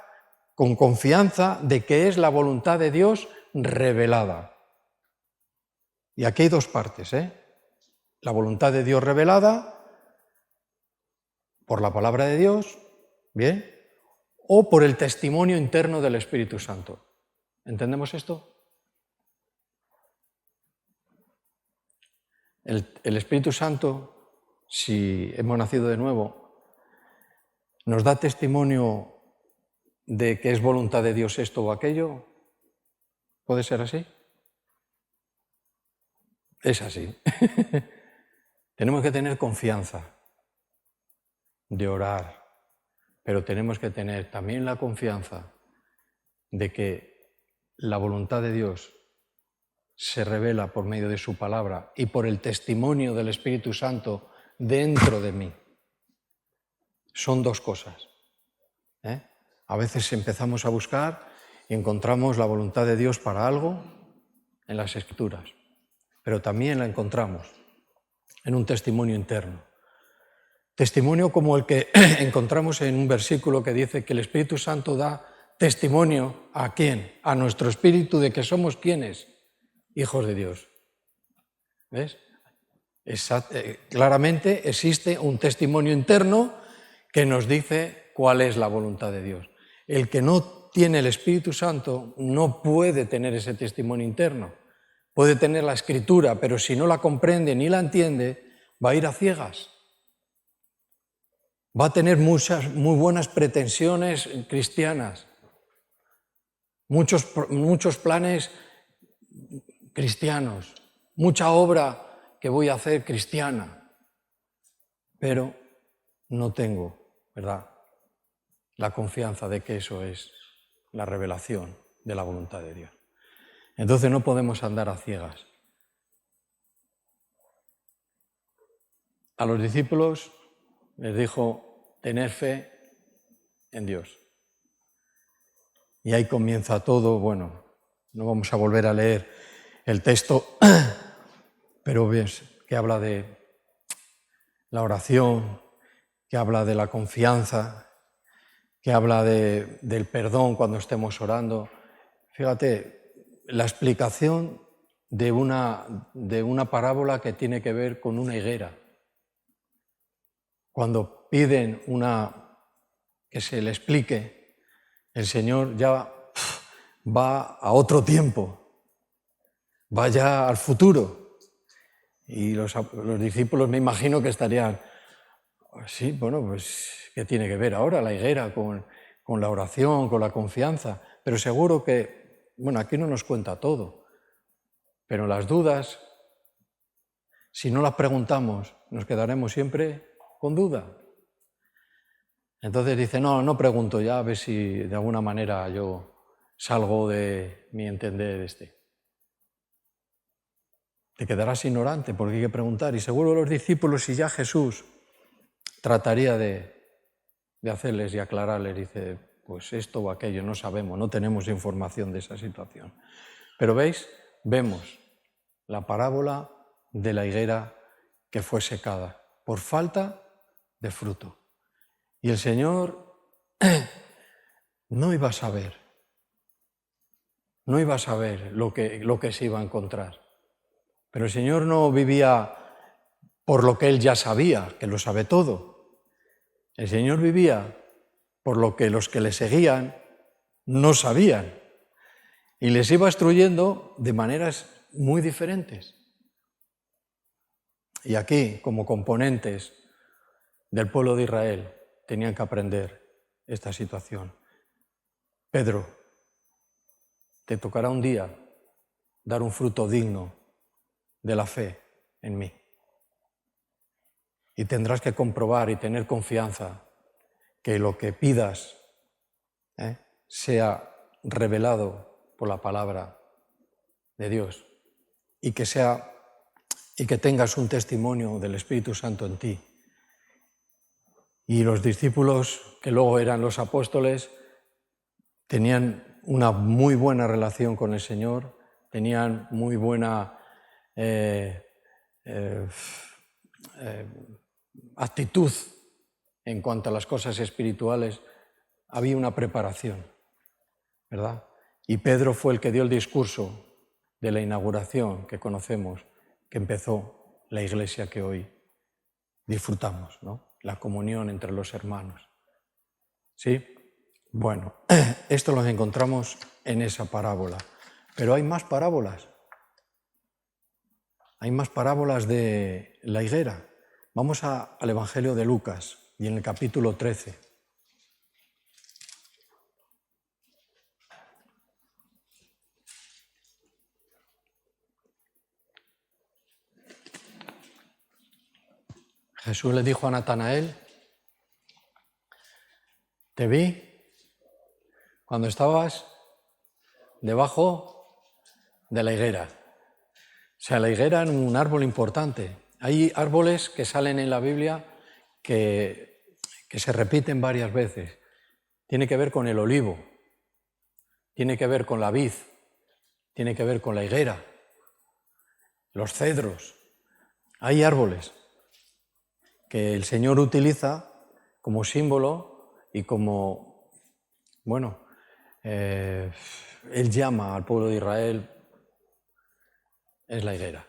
con confianza de que es la voluntad de Dios revelada. Y aquí hay dos partes, la voluntad de Dios revelada por la palabra de Dios, ¿bien? O por el testimonio interno del Espíritu Santo. ¿Entendemos esto? El Espíritu Santo, si hemos nacido de nuevo, nos da testimonio de que es voluntad de Dios esto o aquello. ¿Puede ser así? Es así. Tenemos que tener confianza de orar, pero tenemos que tener también la confianza de que la voluntad de Dios se revela por medio de su palabra y por el testimonio del Espíritu Santo dentro de mí. Son dos cosas. A veces empezamos a buscar y encontramos la voluntad de Dios para algo en las Escrituras, pero también la encontramos en un testimonio interno. Testimonio como el que encontramos en un versículo que dice que el Espíritu Santo da testimonio ¿a quién? A nuestro espíritu de que somos ¿quiénes? Hijos de Dios. ¿Ves? Claramente existe un testimonio interno que nos dice cuál es la voluntad de Dios. El que no tiene el Espíritu Santo no puede tener ese testimonio interno. Puede tener la Escritura, pero si no la comprende ni la entiende, va a ir a ciegas. Va a tener muy buenas pretensiones cristianas, muchos planes cristianos, mucha obra que voy a hacer cristiana, pero no tengo, ¿verdad?, la confianza de que eso es la revelación de la voluntad de Dios. Entonces no podemos andar a ciegas. A los discípulos les dijo, tener fe en Dios. Y ahí comienza todo, bueno, no vamos a volver a leer el texto, pero ves que habla de la oración, que habla de la confianza, que habla del perdón cuando estemos orando. Fíjate, la explicación de una parábola que tiene que ver con una higuera. Cuando piden que se le explique, el Señor ya va a otro tiempo, va ya al futuro. Y los discípulos me imagino que estarían, sí, bueno, pues, ¿qué tiene que ver ahora la higuera con la oración, con la confianza? Pero seguro que, bueno, aquí no nos cuenta todo, pero las dudas, si no las preguntamos, nos quedaremos siempre con duda. Entonces dice, no pregunto ya, a ver si de alguna manera yo salgo de mi entender Te quedarás ignorante porque hay que preguntar. Y seguro los discípulos, y ya Jesús trataría de hacerles y aclararles, dice, pues esto o aquello, no sabemos, no tenemos información de esa situación. Pero ¿veis? Vemos la parábola de la higuera que fue secada por falta de fruto. Y el Señor no iba a saber lo que se iba a encontrar. Pero el Señor no vivía por lo que Él ya sabía, que lo sabe todo. El Señor vivía por lo que los que le seguían no sabían. Y les iba instruyendo de maneras muy diferentes. Y aquí, como componentes del pueblo de Israel, tenían que aprender esta situación. Pedro, te tocará un día dar un fruto digno de la fe en mí. Y tendrás que comprobar y tener confianza que lo que pidas sea revelado por la palabra de Dios y que tengas un testimonio del Espíritu Santo en ti. Y los discípulos, que luego eran los apóstoles, tenían una muy buena relación con el Señor, tenían muy buena actitud en cuanto a las cosas espirituales, había una preparación, ¿verdad? Y Pedro fue el que dio el discurso de la inauguración que conocemos, que empezó la iglesia que hoy disfrutamos, ¿no? La comunión entre los hermanos. ¿Sí? Bueno, esto lo encontramos en esa parábola. Pero hay más parábolas. Hay más parábolas de la higuera. Vamos al Evangelio de Lucas y en el capítulo 13. Jesús le dijo a Natanael: te vi cuando estabas debajo de la higuera. O sea, la higuera era un árbol importante. Hay árboles que salen en la Biblia que se repiten varias veces. Tiene que ver con el olivo, tiene que ver con la vid, tiene que ver con la higuera, los cedros. Hay árboles que el Señor utiliza como símbolo y como, bueno, Él llama al pueblo de Israel, es la higuera,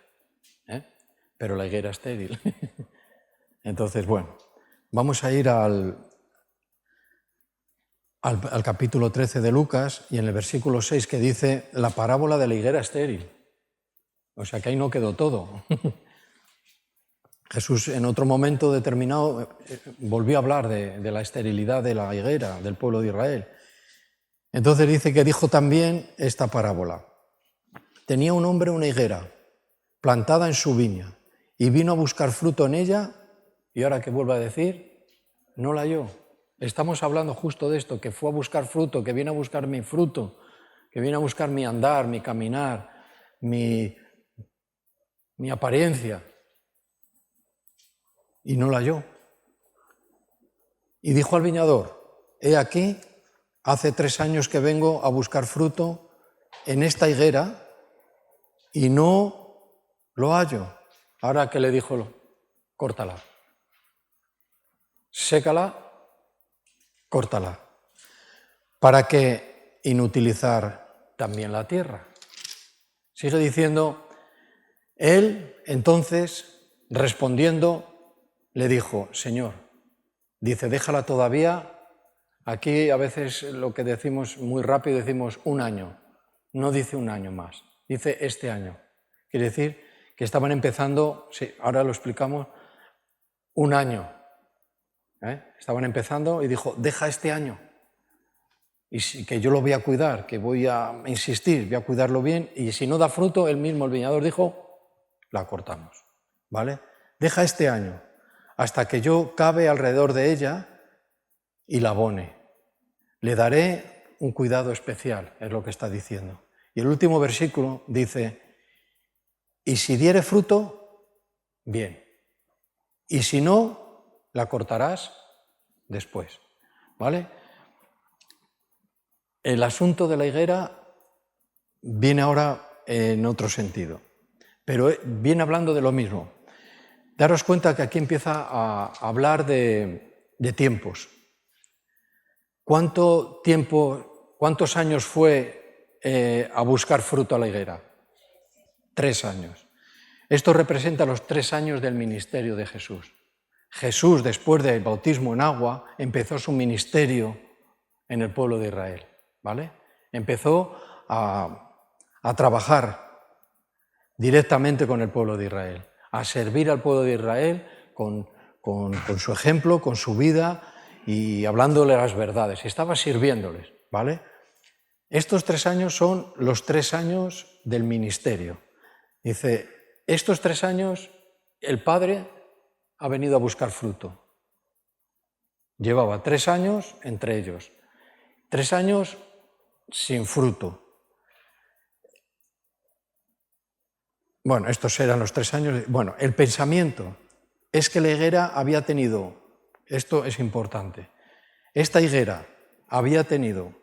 pero la higuera estéril. Entonces, bueno, vamos a ir al capítulo 13 de Lucas y en el versículo 6 que dice la parábola de la higuera estéril. O sea que ahí no quedó todo. Jesús en otro momento determinado volvió a hablar de la esterilidad de la higuera del pueblo de Israel. Entonces dice que dijo también esta parábola. Tenía un hombre una higuera plantada en su viña y vino a buscar fruto en ella y ahora que vuelve a decir, no la halló. Estamos hablando justo de esto, que fue a buscar fruto, que viene a buscar mi fruto, que viene a buscar mi andar, mi caminar, mi apariencia. Y no la halló. Y dijo al viñador, he aquí, hace 3 años que vengo a buscar fruto en esta higuera y no lo hallo. Ahora que le dijo, córtala. Sécala, córtala. ¿Para qué inutilizar también la tierra? Sigue diciendo, él entonces, respondiendo, le dijo, Señor, dice, déjala todavía. Aquí a veces lo que decimos muy rápido, decimos 1 año. No dice 1 año más, dice este año. Quiere decir que estaban empezando, sí, ahora lo explicamos, 1 año. Estaban empezando y dijo, deja este año. Y que yo lo voy a cuidar, que voy a insistir, voy a cuidarlo bien. Y si no da fruto, él mismo, el viñador, dijo, la cortamos. ¿Vale? Deja este año, hasta que yo cabe alrededor de ella y la abone. Le daré un cuidado especial, es lo que está diciendo. Y el último versículo dice, y si diere fruto, bien. Y si no, la cortarás después. ¿Vale? El asunto de la higuera viene ahora en otro sentido, pero viene hablando de lo mismo. Daros cuenta que aquí empieza a hablar de tiempos. ¿Cuántos años fue a buscar fruto a la higuera? 3 años. Esto representa los 3 años del ministerio de Jesús. Jesús, después del bautismo en agua, empezó su ministerio en el pueblo de Israel, ¿vale? Empezó a trabajar directamente con el pueblo de Israel, a servir al pueblo de Israel con su ejemplo, con su vida y hablándole las verdades. Estaba sirviéndoles, ¿vale? Estos 3 años son los 3 años del ministerio. Dice, estos 3 años el Padre ha venido a buscar fruto. Llevaba 3 años entre ellos, 3 años sin fruto. Bueno, estos eran los 3 años. Bueno, el pensamiento es que la higuera había tenido, esto es importante, esta higuera había tenido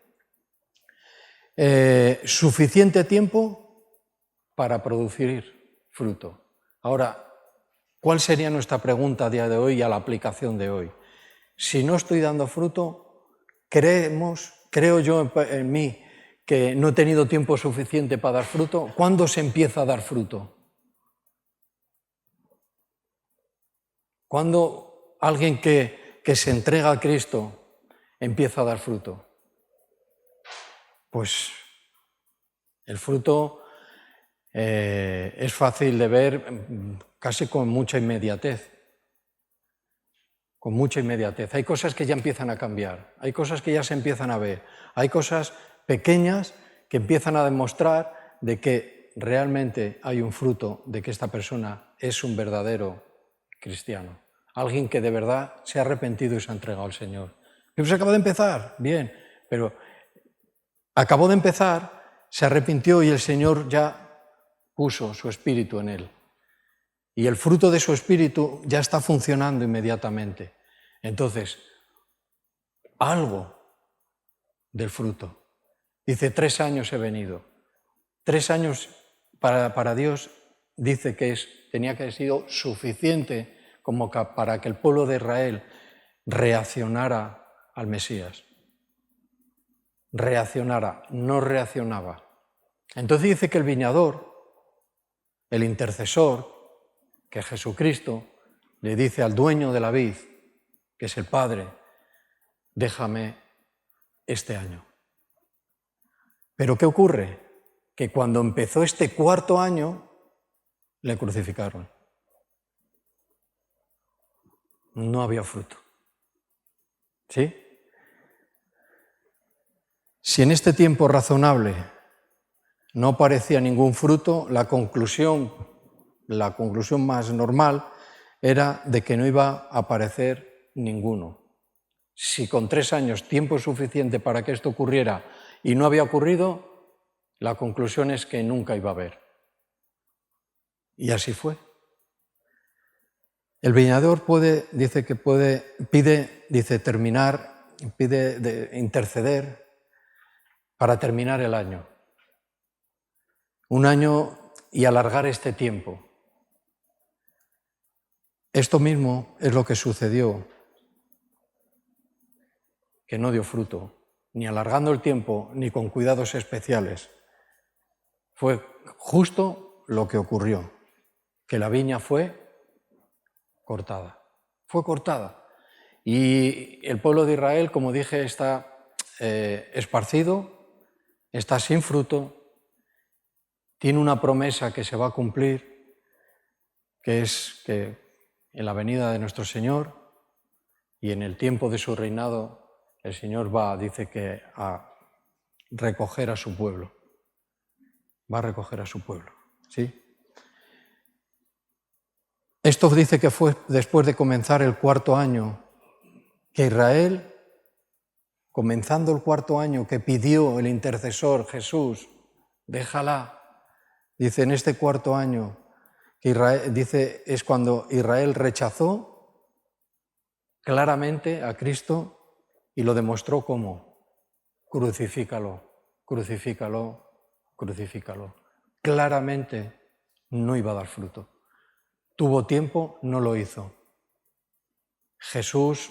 suficiente tiempo para producir fruto. Ahora, ¿cuál sería nuestra pregunta a día de hoy y a la aplicación de hoy? Si no estoy dando fruto, creo yo en mí que no he tenido tiempo suficiente para dar fruto. ¿Cuándo se empieza a dar fruto? ¿Cuándo alguien que se entrega a Cristo empieza a dar fruto? Pues el fruto es fácil de ver casi con mucha inmediatez. Con mucha inmediatez. Hay cosas que ya empiezan a cambiar, hay cosas que ya se empiezan a ver, hay cosas pequeñas que empiezan a demostrar de que realmente hay un fruto de que esta persona es un verdadero cristiano. Alguien que de verdad se ha arrepentido y se ha entregado al Señor. Pues acaba de empezar, bien, pero acabó de empezar, se arrepintió y el Señor ya puso su espíritu en él. Y el fruto de su espíritu ya está funcionando inmediatamente. Entonces, algo del fruto. Dice, 3 años he venido. 3 años para Dios dice que tenía que haber sido suficiente como para que el pueblo de Israel reaccionara al Mesías. Reaccionara, no reaccionaba. Entonces dice que el viñador, el intercesor, que Jesucristo le dice al dueño de la vid, que es el Padre, déjame este año. Pero ¿qué ocurre? Que cuando empezó este 4.º año, le crucificaron. No había fruto. ¿Sí? Si en este tiempo razonable no aparecía ningún fruto, la conclusión más normal era de que no iba a aparecer ninguno. Si con 3 años, tiempo suficiente para que esto ocurriera y no había ocurrido, la conclusión es que nunca iba a haber. Y así fue. El viñador pide interceder para terminar el año. Un año y alargar este tiempo. Esto mismo es lo que sucedió, que no dio fruto, ni alargando el tiempo, ni con cuidados especiales. Fue justo lo que ocurrió, que la viña fue cortada. Fue cortada. Y el pueblo de Israel, como dije, está esparcido, está sin fruto, tiene una promesa que se va a cumplir, que es que en la venida de nuestro Señor y en el tiempo de su reinado, el Señor dice que a recoger a su pueblo. Va a recoger a su pueblo, ¿sí? Esto dice que fue después de comenzar el 4.º año, que Israel, comenzando el 4.º año, que pidió el intercesor Jesús, déjala, dice en este 4.º año, que dice es cuando Israel rechazó claramente a Cristo y lo demostró como crucifícalo, crucifícalo, crucifícalo. Claramente no iba a dar fruto. Tuvo tiempo, no lo hizo. Jesús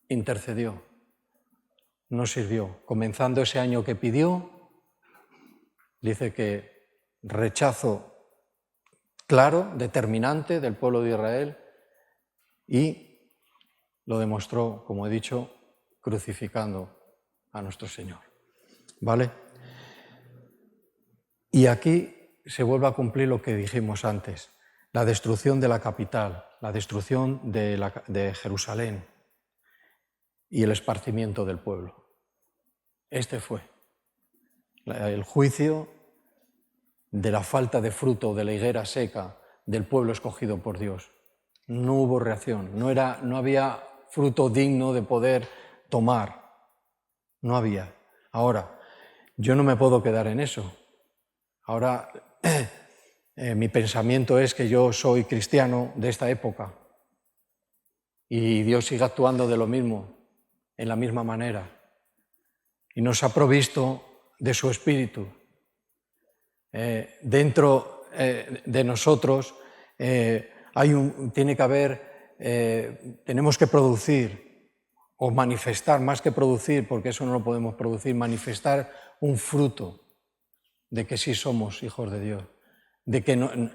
intercedió, no sirvió. Comenzando ese año que pidió, dice que rechazo claro, determinante del pueblo de Israel y lo demostró, como he dicho, crucificando a nuestro Señor. ¿Vale? Y aquí se vuelve a cumplir lo que dijimos antes, la destrucción de la capital, la destrucción de Jerusalén y el esparcimiento del pueblo. Este fue el juicio de la falta de fruto de la higuera seca del pueblo escogido por Dios. No hubo reacción, no había fruto digno de poder tomar. No había. Ahora, yo no me puedo quedar en eso. Ahora, mi pensamiento es que yo soy cristiano de esta época y Dios sigue actuando de lo mismo, en la misma manera. Y nos ha provisto de su Espíritu. dentro de nosotros tiene que haber, tenemos que producir o manifestar, más que producir, porque eso no lo podemos producir, manifestar un fruto de que sí somos hijos de Dios, de que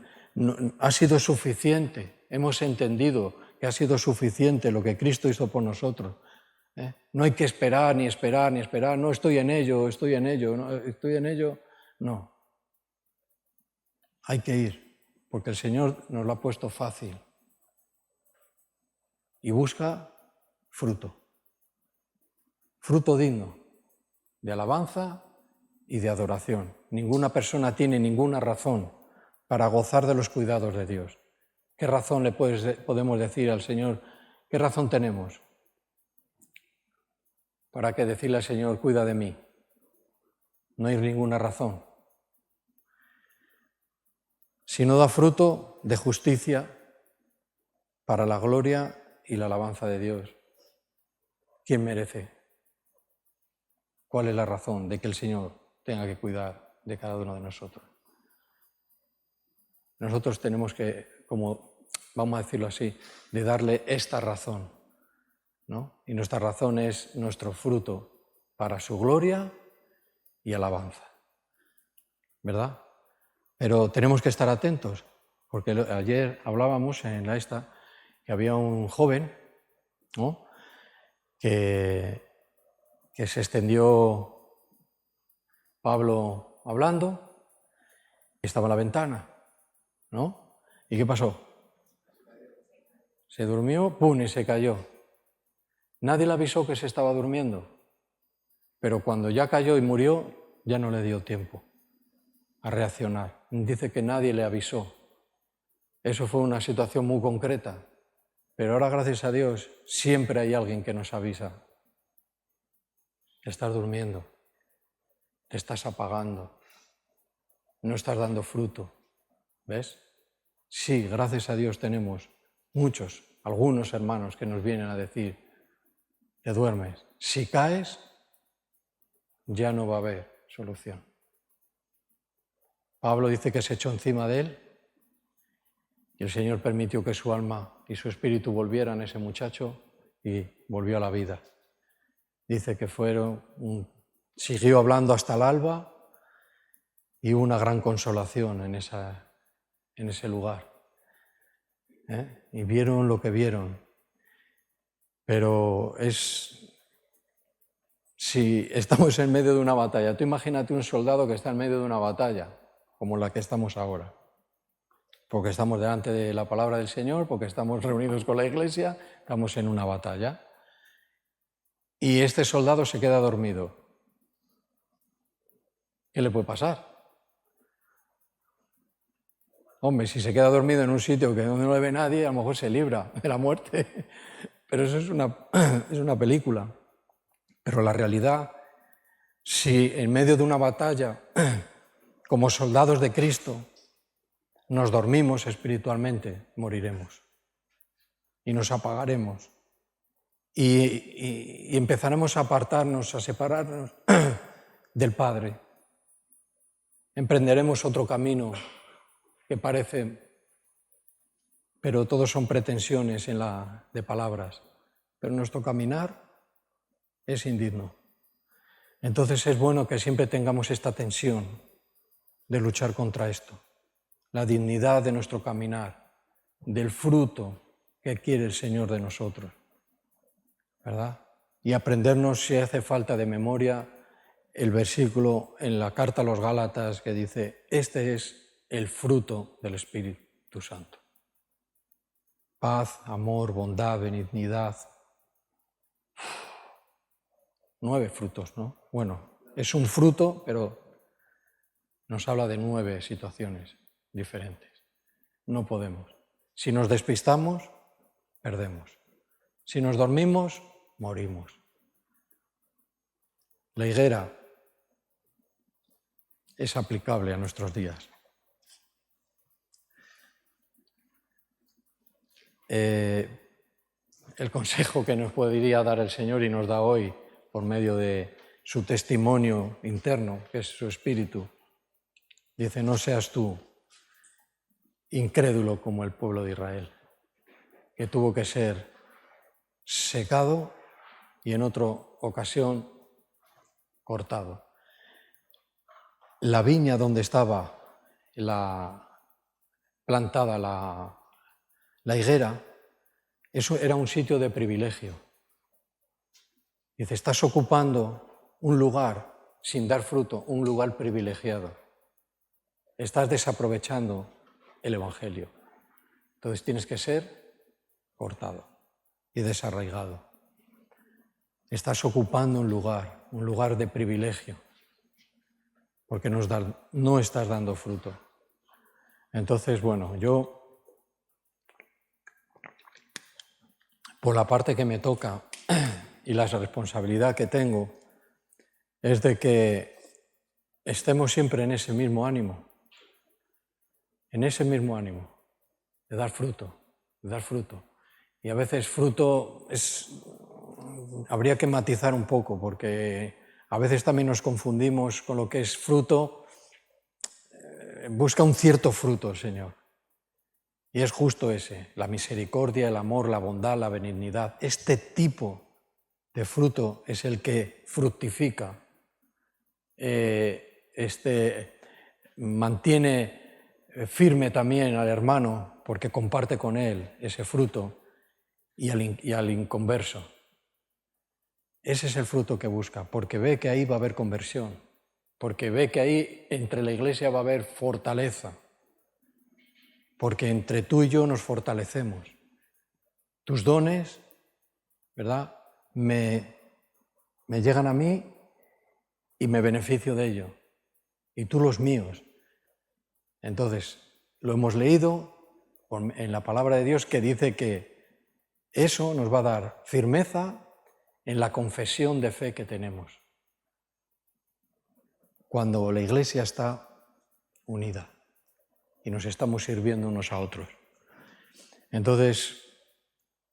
ha sido suficiente, hemos entendido que ha sido suficiente lo que Cristo hizo por nosotros. No hay que esperar, ni esperar, ni esperar, no estoy en ello, no. Hay que ir, porque el Señor nos lo ha puesto fácil y busca fruto digno de alabanza y de adoración. Ninguna persona tiene ninguna razón para gozar de los cuidados de Dios. ¿Qué razón le podemos decir al Señor? ¿Qué razón tenemos para que decirle al Señor, cuida de mí? No hay ninguna razón. Si no da fruto de justicia para la gloria y la alabanza de Dios, ¿quién merece? ¿Cuál es la razón de que el Señor tenga que cuidar de cada uno de nosotros? Nosotros tenemos que, como vamos a decirlo así, de darle esta razón, ¿no? Y nuestra razón es nuestro fruto para su gloria y alabanza, ¿verdad? Pero tenemos que estar atentos, porque ayer hablábamos en la esta que había un joven, ¿no?, que se extendió Pablo hablando, estaba en la ventana, ¿no? ¿Y qué pasó? Se durmió, ¡pum!, y se cayó. Nadie le avisó que se estaba durmiendo, pero cuando ya cayó y murió, ya no le dio tiempo a reaccionar. Dice que nadie le avisó. Eso fue una situación muy concreta, pero ahora, gracias a Dios, siempre hay alguien que nos avisa. Estás durmiendo, te estás apagando, no estás dando fruto. ¿Ves? Sí, gracias a Dios tenemos algunos hermanos que nos vienen a decir, te duermes. Si caes, ya no va a haber solución. Pablo dice que se echó encima de él y el Señor permitió que su alma y su espíritu volvieran a ese muchacho y volvió a la vida. Dice que siguió hablando hasta el alba y hubo una gran consolación en ese lugar. Y vieron lo que vieron. Pero si estamos en medio de una batalla, tú imagínate un soldado que está en medio de una batalla, como la que estamos ahora, porque estamos delante de la palabra del Señor, porque estamos reunidos con la iglesia, estamos en una batalla, y este soldado se queda dormido. ¿Qué le puede pasar? Hombre, si se queda dormido en un sitio donde no le ve nadie, a lo mejor se libra de la muerte. Pero eso es una película. Pero la realidad, si en medio de una batalla, como soldados de Cristo, nos dormimos espiritualmente, moriremos. Y nos apagaremos. Y empezaremos a apartarnos, a separarnos del Padre. Emprenderemos otro camino que parece, pero todos son pretensiones de palabras. Pero nuestro caminar es indigno. Entonces es bueno que siempre tengamos esta tensión de luchar contra esto. La dignidad de nuestro caminar, del fruto que quiere el Señor de nosotros, ¿verdad? Y aprendernos, si hace falta de memoria, el versículo en la carta a los Gálatas que dice, este es el fruto del Espíritu Santo. Paz, amor, bondad, benignidad. 9 frutos, ¿no? Bueno, es un fruto, pero nos habla de 9 situaciones diferentes. No podemos. Si nos despistamos, perdemos. Si nos dormimos, morimos. La higuera es aplicable a nuestros días. El consejo que nos podría dar el Señor y nos da hoy por medio de su testimonio interno, que es su espíritu, Dice, no seas tú incrédulo como el pueblo de Israel, que tuvo que ser secado y en otra ocasión cortado. La viña donde estaba plantada la higuera, eso era un sitio de privilegio. Dice, estás ocupando un lugar sin dar fruto, un lugar privilegiado. Estás desaprovechando el Evangelio. Entonces tienes que ser cortado y desarraigado. Estás ocupando un lugar de privilegio, porque no estás dando fruto. Entonces, bueno, yo, por la parte que me toca y la responsabilidad que tengo, es de que estemos siempre en ese mismo ánimo, de dar fruto, Y a veces fruto habría que matizar un poco, porque a veces también nos confundimos con lo que es fruto. Busca un cierto fruto, Señor. Y es justo ese, la misericordia, el amor, la bondad, la benignidad. Este tipo de fruto es el que fructifica, mantiene firme también al hermano porque comparte con él ese fruto y al inconverso. Ese es el fruto que busca, porque ve que ahí va a haber conversión, porque ve que ahí entre la iglesia va a haber fortaleza, porque entre tú y yo nos fortalecemos. Tus dones, ¿verdad?, me llegan a mí y me beneficio de ello, y tú los míos. Entonces, lo hemos leído en la palabra de Dios, que dice que eso nos va a dar firmeza en la confesión de fe que tenemos, cuando la iglesia está unida y nos estamos sirviendo unos a otros. Entonces,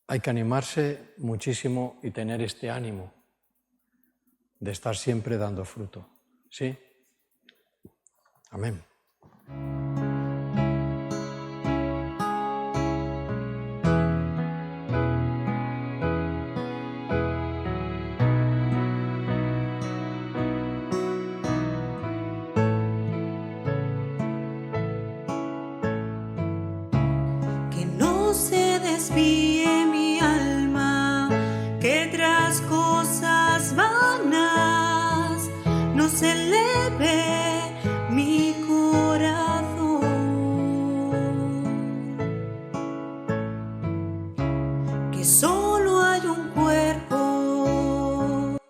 hay que animarse muchísimo y tener este ánimo de estar siempre dando fruto. ¿Sí? Amén. Que no se desvíe mi alma, que tras cosas vanas no se eleve mi corazón, que soy